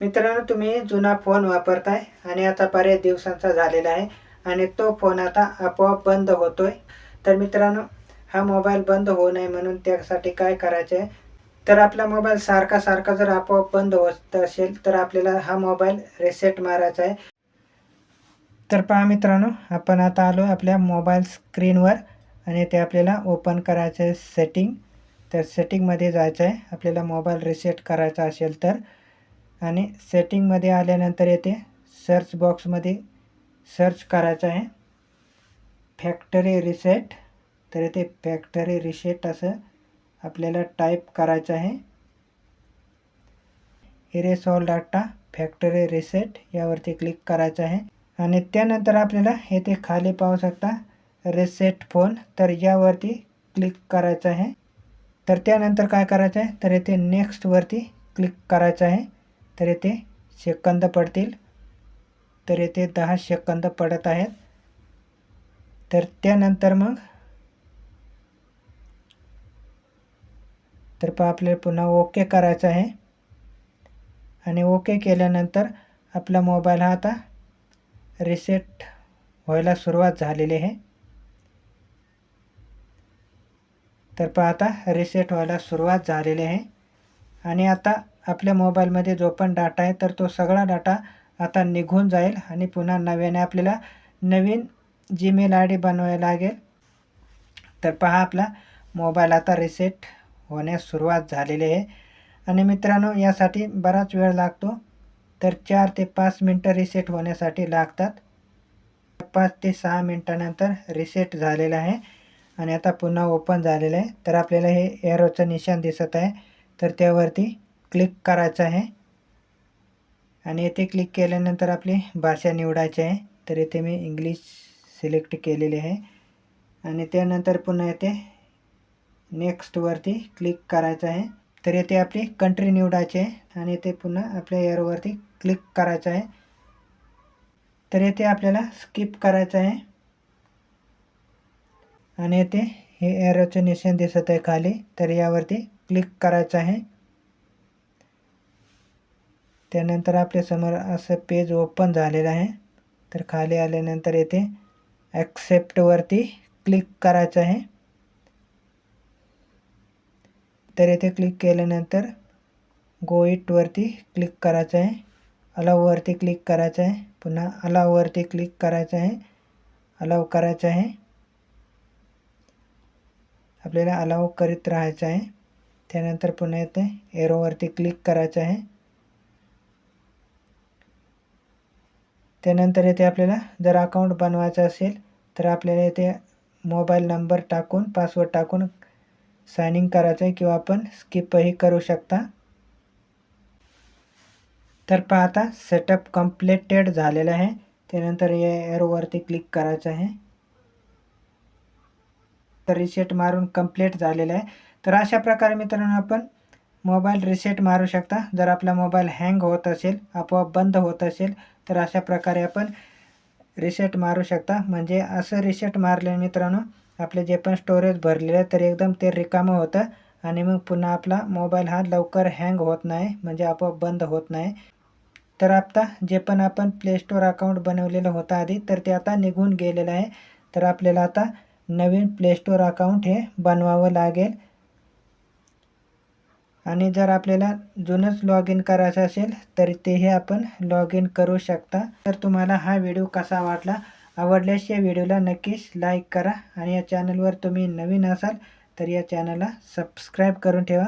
मित्रांनो, तुम्ही जुना फोन वापरताय आणि आता बऱ्याच दिवसांचा झालेला आहे आणि तो फोन आता आपोआप बंद होतोय. तर मित्रांनो, हा मोबाईल बंद होऊ नये म्हणून त्यासाठी काय करायचं आहे, तर आपला मोबाईल सारखा जर आपोआप बंद होत असेल तर आपल्याला हा मोबाईल रिसेट मारायचा आहे. तर पहा मित्रांनो, आपण आता आलो आपल्या मोबाईल स्क्रीनवर आणि ते आपल्याला ओपन करायचं आहे सेटिंग. तर सेटिंगमध्ये जायचं आहे आपल्याला मोबाईल रिसेट करायचा असेल तर. आणि सेटिंगमध्ये आल्यानंतर येथे सर्च बॉक्समध्ये सर्च करायचं आहे फॅक्टरी रिसेट. तर येथे फॅक्टरी रिसेट असं आपल्याला टाईप करायचं आहे. Erase all data factory reset यावरती क्लिक करायचं आहे आणि त्यानंतर आपल्याला येथे खाली पाहू शकता रिसेट फोन, तर यावरती क्लिक करायचं आहे. तर त्यानंतर काय करायचं आहे, तर येथे नेक्स्टवरती क्लिक करायचं आहे. तर येथे सेकंद पडतील, तर येथे 10 सेकंद पडत आहेत. तर त्यानंतर मग तर पहा आपल्याला पुन्हा ओके करायचं आहे आणि ओके केल्यानंतर आपला मोबाईल हा आता रिसेट व्हायला सुरुवात झालेली आहे. तर पहा आता रिसेट व्हायला सुरुवात झालेली आहे आणि आता आपल्या मोबाईलमध्ये जो पण डाटा आहे तर तो सगळा डाटा आता निघून जाईल आणि पुन्हा नव्याने आपल्याला नवीन जीमेल आय डी बनवायला लागेल. तर पहा आपला मोबाईल आता रिसेट होण्यास सुरुवात झालेली आहे आणि मित्रांनो, यासाठी बराच वेळ लागतो. तर 4 ते 5 मिनटं रिसेट होण्यासाठी लागतात. 5 ते 6 मिनटानंतर रिसेट झालेलं आहे आणि आता पुन्हा ओपन झालेलं आहे. तर आपल्याला हे एरोचं निशाण दिसत आहे, तर त्यावरती क्लिक करायचं आहे आणि येथे क्लिक केल्यानंतर आपली भाषा निवडायची आहे. तर येथे मी इंग्लिश सिलेक्ट केलेले आहे आणि त्यानंतर पुन्हा येथे नेक्स्टवरती क्लिक करायचं आहे. तर येथे आपली कंट्री निवडायची आहे आणि येथे पुन्हा आपल्या एरोवरती क्लिक करायचं आहे. तर येथे आपल्याला स्किप करायचं आहे आणि येथे हे एरोचे निशाण दिसत आहे खाली, तर यावरती क्लिक करायचं आहे. त्यानंतर आपल्यासमोर असं पेज ओपन झालेलं आहे. तर खाली आल्यानंतर येथे ॲक्सेप्टवरती क्लिक करायचं आहे. तर येथे क्लिक केल्यानंतर गो इटवरती क्लिक करायचं आहे. अलाउवरती क्लिक करायचं आहे. पुन्हा अलाउवरती क्लिक करायचं आहे. अलाउ करायचं आहे. आपल्याला अलाउ करीत राहायचं आहे. त्यानंतर पुन्हा येथे एरोवरती क्लिक करायचं आहे. त्यानंतर येथे आपल्याला जर अकाउंट बनवायचं असेल तर आपल्याला येथे मोबाईल नंबर टाकून पासवर्ड टाकून साइन इन करायचं आहे किंवा आपण स्किपही करू शकता. तर पहा आता सेटअप कंप्लीटेड झालेलं आहे. त्यानंतर या एरोवरती क्लिक करायचं आहे. तर रिसेट मारून कंप्लीट झालेलं आहे. तर अशा प्रकारे मित्रांनो आपण मोबाईल रिसेट मारू शकता. जर आपला मोबाईल हँग होत असेल, आपोआप बंद होत असेल, तर अशा प्रकारे आपण रिसेट मारू शकता. म्हणजे असं रिसेट मारल्याने मित्रांनो आपले जे पण स्टोरेज भरलेलं आहे तर एकदम ते रिकामं होतं आणि मग पुन्हा आपला मोबाईल हा लवकर हँग होत नाही, म्हणजे आपोआप बंद होत नाही. तर आता जे पण आपण प्ले स्टोअर अकाउंट बनवलेलं होतं आधी, तर ते आता निघून गेलेलं आहे. तर आपल्याला आता नवीन प्ले स्टोअर अकाउंट हे बनवावं लागेल आणि जर आपल्याला जुनंच लॉग इन करायचं असेल तर तेही आपण लॉग इन करू शकता. तर तुम्हाला हा व्हिडिओ कसा वाटला? आवडल्यास या व्हिडिओला नक्कीच लाईक करा आणि या चॅनलवर तुम्ही नवीन असाल तर या चॅनलला सबस्क्राईब करून ठेवा.